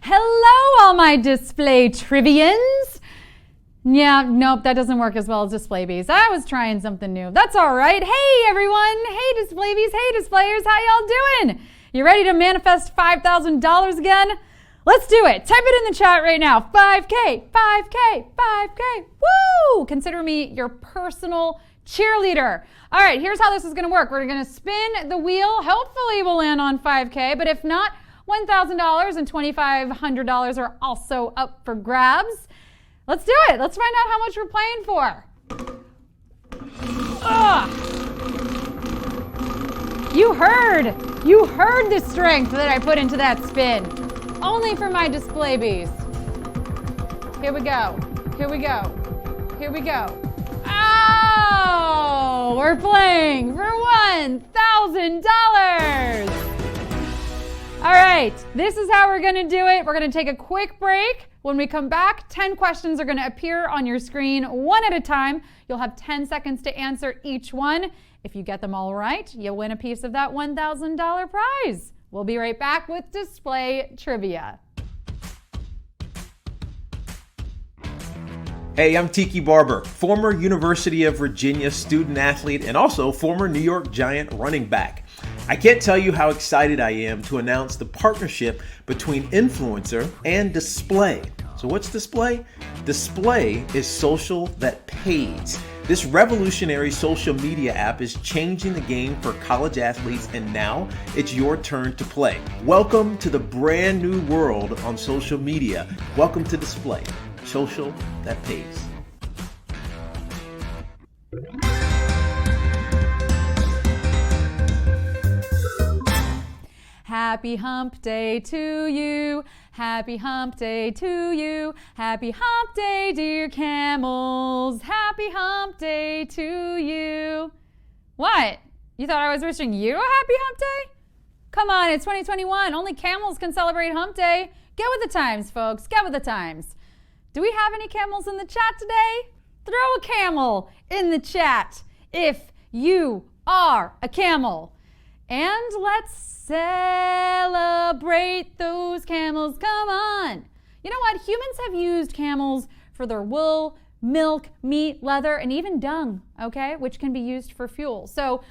Hello, all my display trivians. Yeah, nope, that doesn't work as well as display bees. I was trying something new. That's all right. Hey, everyone. Hey, display bees. Hey, displayers. How y'all doing? You ready to manifest $5,000 again? Let's do it. Type it in the chat right now. 5K, 5K, 5K. Woo! Consider me your personal cheerleader. All right, here's how this is going to work. We're going to spin the wheel. Hopefully we'll land on 5K, but if not, $1,000 and $2,500 are also up for grabs. Let's do it. Let's find out how much we're playing for. You heard the strength that I put into that spin. Only for my display bees. Here we go. Here we go. Here we go. Oh, we're playing for $1,000. All right, this is how we're gonna do it. We're gonna take a quick break. When we come back, 10 questions are gonna appear on your screen one at a time. You'll have 10 seconds to answer each one. If you get them all right, you'll win a piece of that $1,000 prize. We'll be right back with display trivia. Hey, I'm Tiki Barber, former University of Virginia student athlete and also former New York Giant running back. I can't tell you how excited I am to announce the partnership between influencer and display. So what's display? Display is social that pays. This revolutionary social media app is changing the game for college athletes, and now it's your turn to play. Welcome to the brand new world on social media. Welcome to Display, social that pays. Happy hump day to you. Happy hump day to you. Happy hump day, dear camels. Happy hump day to you. What? You thought I was wishing you a happy hump day? Come on, it's 2021. Only camels can celebrate hump day. Get with the times, folks. Get with the times. Do we have any camels in the chat today? Throw a camel in the chat if you are a camel. And let's celebrate those camels. Come on. You know what? Humans have used camels for their wool, milk, meat, leather, and even dung, okay, which can be used for fuel. So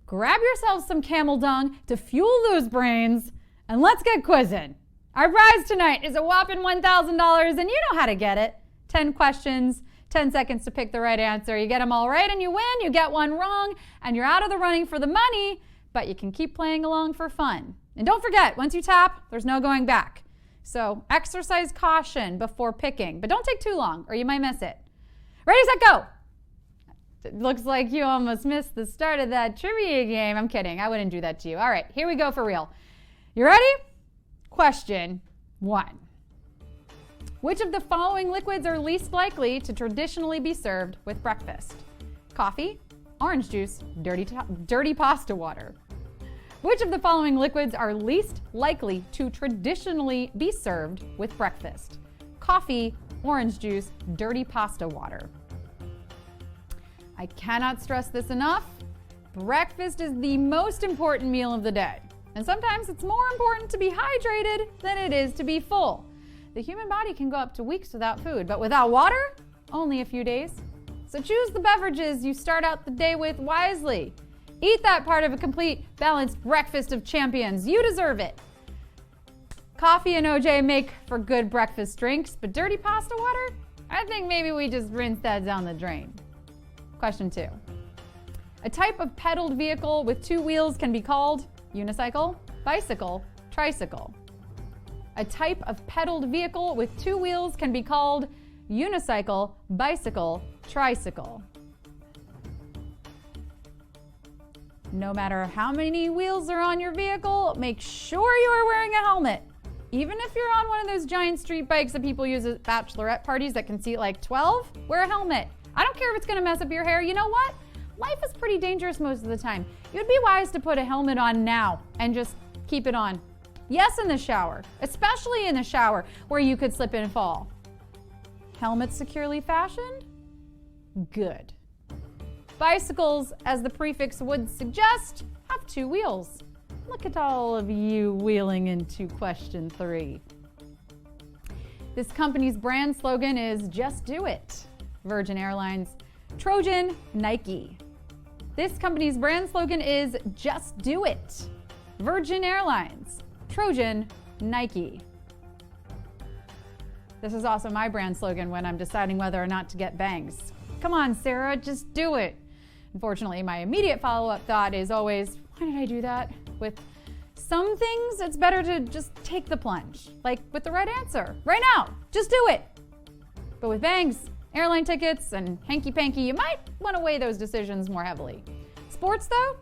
grab yourself some camel dung to fuel those brains, and let's get quizzing. Our prize tonight is a whopping $1,000, and you know how to get it. 10 questions, 10 seconds to pick the right answer. You get them all right and you win. You get one wrong, and you're out of the running for the money, but you can keep playing along for fun. And don't forget, once you tap, there's no going back. So exercise caution before picking, but don't take too long or you might miss it. Ready, set, go. It looks like you almost missed the start of that trivia game. I'm kidding, I wouldn't do that to you. All right, here we go for real. You ready? Question 1. Which of the following liquids are least likely to traditionally be served with breakfast? Coffee, orange juice, dirty pasta water. Which of the following liquids are least likely to traditionally be served with breakfast? Coffee, orange juice, dirty pasta water. I cannot stress this enough. Breakfast is the most important meal of the day. And sometimes it's more important to be hydrated than it is to be full. The human body can go up to weeks without food, but without water, only a few days. So choose the beverages you start out the day with wisely. Eat that part of a complete, balanced breakfast of champions. You deserve it. Coffee and OJ make for good breakfast drinks, but dirty pasta water? I think maybe we just rinse that down the drain. Question 2. A type of pedaled vehicle with 2 wheels can be called unicycle, bicycle, tricycle. A type of pedaled vehicle with 2 wheels can be called unicycle, bicycle, tricycle. No matter how many wheels are on your vehicle, make sure you are wearing a helmet. Even if you're on one of those giant street bikes that people use at bachelorette parties that can seat like 12, wear a helmet. I don't care if it's gonna mess up your hair. You know what? Life is pretty dangerous most of the time. You'd be wise to put a helmet on now and just keep it on. Yes, in the shower, especially in the shower where you could slip and fall. Helmets securely fashioned? Good. Bicycles, as the prefix would suggest, have have 2 wheels. Look at all of you wheeling into question 3. This company's brand slogan is "Just Do It." Virgin Airlines, Trojan, Nike. This company's brand slogan is "Just Do It." Virgin Airlines, Trojan, Nike. This is also my brand slogan when I'm deciding whether or not to get bangs. Come on, Sarah, just do it. Unfortunately, my immediate follow-up thought is always, why did I do that? With some things, it's better to just take the plunge. Like with the right answer, right now, just do it. But with bangs, airline tickets, and hanky-panky, you might want to weigh those decisions more heavily. Sports, though,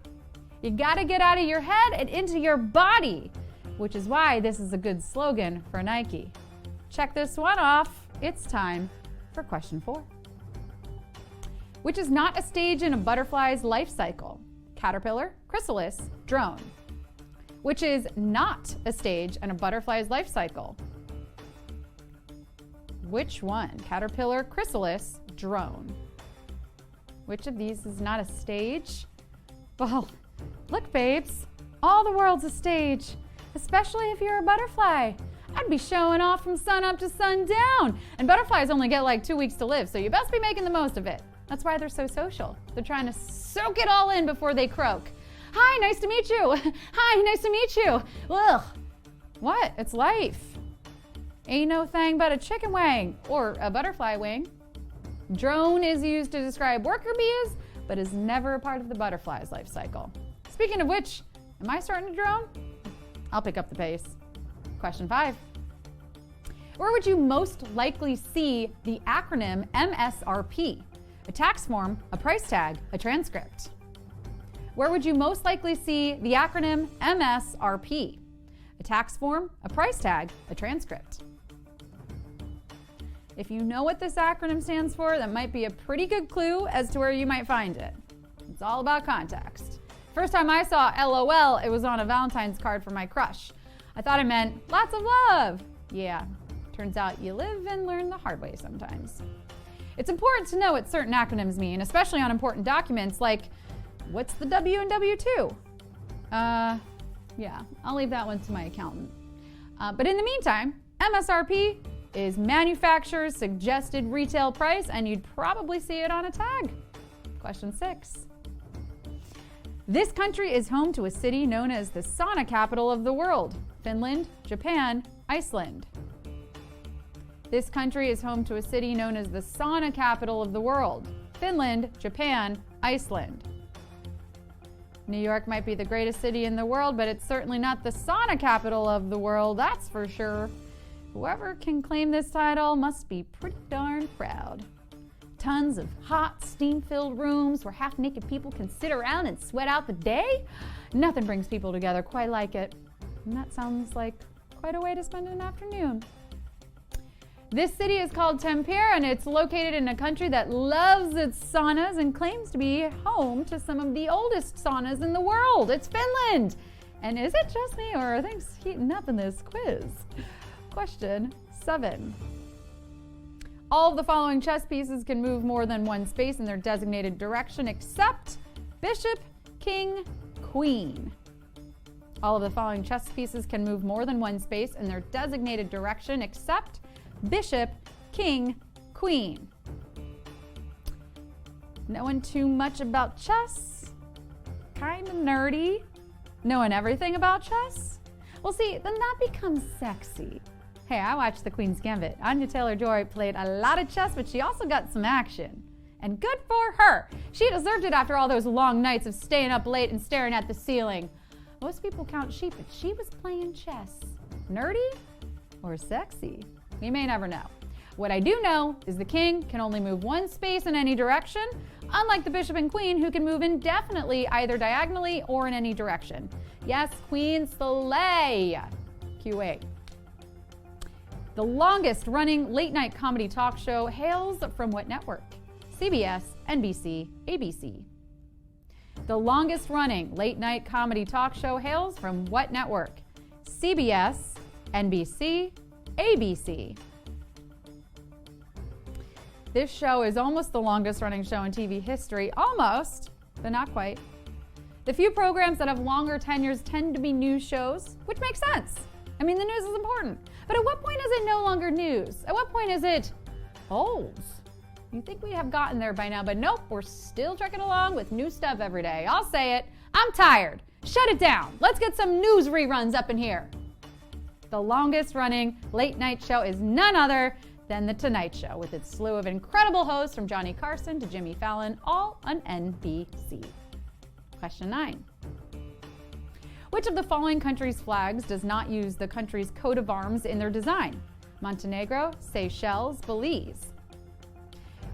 you gotta get out of your head and into your body, which is why this is a good slogan for Nike. Check this one off. It's time for question 4. Which is not a stage in a butterfly's life cycle? Caterpillar, chrysalis, drone. Which is not a stage in a butterfly's life cycle? Which one? Caterpillar, chrysalis, drone. Which of these is not a stage? Well, look, babes, all the world's a stage, especially if you're a butterfly. I'd be showing off from sun up to sundown. And butterflies only get like 2 weeks to live, so you best be making the most of it. That's why they're so social. They're trying to soak it all in before they croak. Hi, nice to meet you. Hi, nice to meet you. Ugh. What? It's life. Ain't no thing but a chicken wing or a butterfly wing. Drone is used to describe worker bees, but is never a part of the butterfly's life cycle. Speaking of which, am I starting a drone? I'll pick up the pace. Question 5. Where would you most likely see the acronym MSRP? A tax form, a price tag, a transcript. Where would you most likely see the acronym MSRP? A tax form, a price tag, a transcript. If you know what this acronym stands for, that might be a pretty good clue as to where you might find it. It's all about context. First time I saw LOL, it was on a Valentine's card for my crush. I thought it meant lots of love. Yeah, turns out you live and learn the hard way sometimes. It's important to know what certain acronyms mean, especially on important documents like, what's the W in W2? Yeah, I'll leave that one to my accountant. But in the meantime, MSRP is manufacturer's suggested retail price, and you'd probably see it on a tag. Question 6. This country is home to a city known as the sauna capital of the world. Finland, Japan, Iceland. This country is home to a city known as the sauna capital of the world. Finland, Japan, Iceland. New York might be the greatest city in the world, but it's certainly not the sauna capital of the world, that's for sure. Whoever can claim this title must be pretty darn proud. Tons of hot, steam-filled rooms where half-naked people can sit around and sweat out the day? Nothing brings people together quite like it. And that sounds like quite a way to spend an afternoon. This city is called Tampere, and it's located in a country that loves its saunas and claims to be home to some of the oldest saunas in the world. It's Finland! And is it just me, or are things heating up in this quiz? Question 7. All of the following chess pieces can move more than one space in their designated direction except bishop, king, queen. All of the following chess pieces can move more than one space in their designated direction except bishop, king, queen. Knowing too much about chess? Kind of nerdy? Knowing everything about chess? Well, see, then that becomes sexy. Hey, I watched The Queen's Gambit. Anya Taylor-Joy played a lot of chess, but she also got some action. And good for her. She deserved it after all those long nights of staying up late and staring at the ceiling. Most people count sheep, but she was playing chess. Nerdy or sexy? We may never know. What I do know is the king can only move one space in any direction, unlike the bishop and queen, who can move indefinitely either diagonally or in any direction. Yes, Queen Slay. QA. The longest running late night comedy talk show hails from what network? CBS, NBC, ABC. The longest running late night comedy talk show hails from what network? CBS, NBC, ABC. This show is almost the longest running show in TV history. Almost, but not quite. The few programs that have longer tenures tend to be news shows, which makes sense. I mean, the news is important. But at what point is it no longer news? At what point is it old? You'd think we'd have gotten there by now, but nope, we're still trekking along with new stuff every day. I'll say it. I'm tired. Shut it down. Let's get some news reruns up in here. The longest running late night show is none other than The Tonight Show, with its slew of incredible hosts from Johnny Carson to Jimmy Fallon, all on NBC. Question 9. Which of the following countries' flags does not use the country's coat of arms in their design? Montenegro, Seychelles, Belize.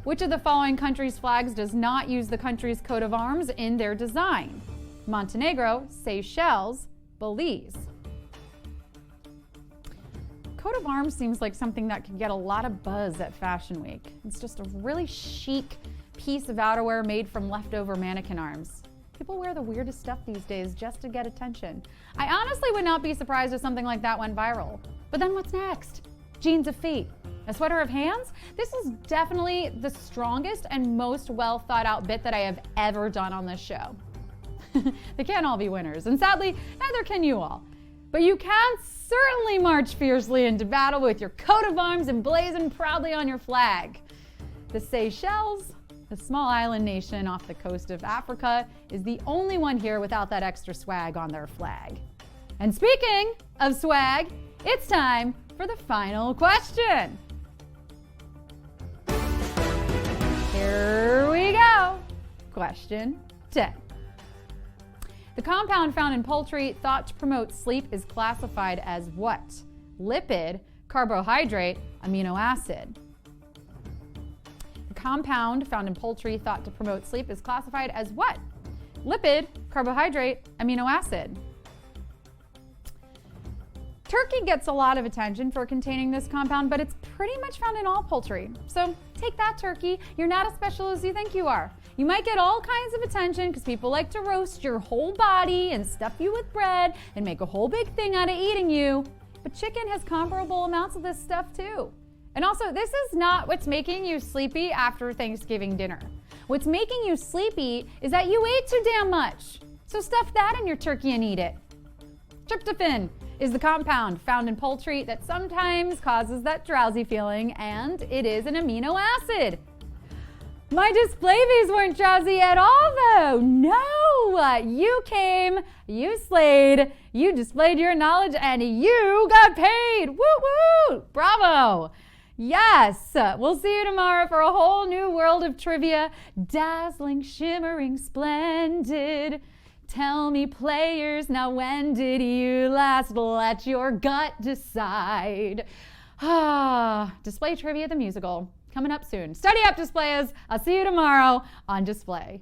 Which of the following countries' flags does not use the country's coat of arms in their design? Montenegro, Seychelles, Belize. Coat of arms seems like something that could get a lot of buzz at Fashion Week. It's just a really chic piece of outerwear made from leftover mannequin arms. People wear the weirdest stuff these days just to get attention. I honestly would not be surprised if something like that went viral. But then what's next? Jeans of feet. A sweater of hands? This is definitely the strongest and most well thought out bit that I have ever done on this show. They can't all be winners, and sadly, neither can you all. But you can certainly march fiercely into battle with your coat of arms emblazoned proudly on your flag. The Seychelles, a small island nation off the coast of Africa, is the only one here without that extra swag on their flag. And speaking of swag, it's time for the final question. Here we go. Question 10. The compound found in poultry thought to promote sleep is classified as what? Lipid, carbohydrate, amino acid. The compound found in poultry thought to promote sleep is classified as what? Lipid, carbohydrate, amino acid. Turkey gets a lot of attention for containing this compound, but it's pretty much found in all poultry. So take that, turkey. You're not as special as you think you are. You might get all kinds of attention because people like to roast your whole body and stuff you with bread and make a whole big thing out of eating you. But chicken has comparable amounts of this stuff too. And also, this is not what's making you sleepy after Thanksgiving dinner. What's making you sleepy is that you ate too damn much. So stuff that in your turkey and eat it. Tryptophan is the compound found in poultry that sometimes causes that drowsy feeling, and it is an amino acid. My display bees weren't drowsy at all, though. No, you came, you slayed, you displayed your knowledge, and you got paid. Woo woo! Bravo! Yes, we'll see you tomorrow for a whole new world of trivia. Dazzling, shimmering, splendid. Tell me, players, now when did you last let your gut decide? Display Trivia the musical, coming up soon. Study up, displayers. I'll see you tomorrow on Display.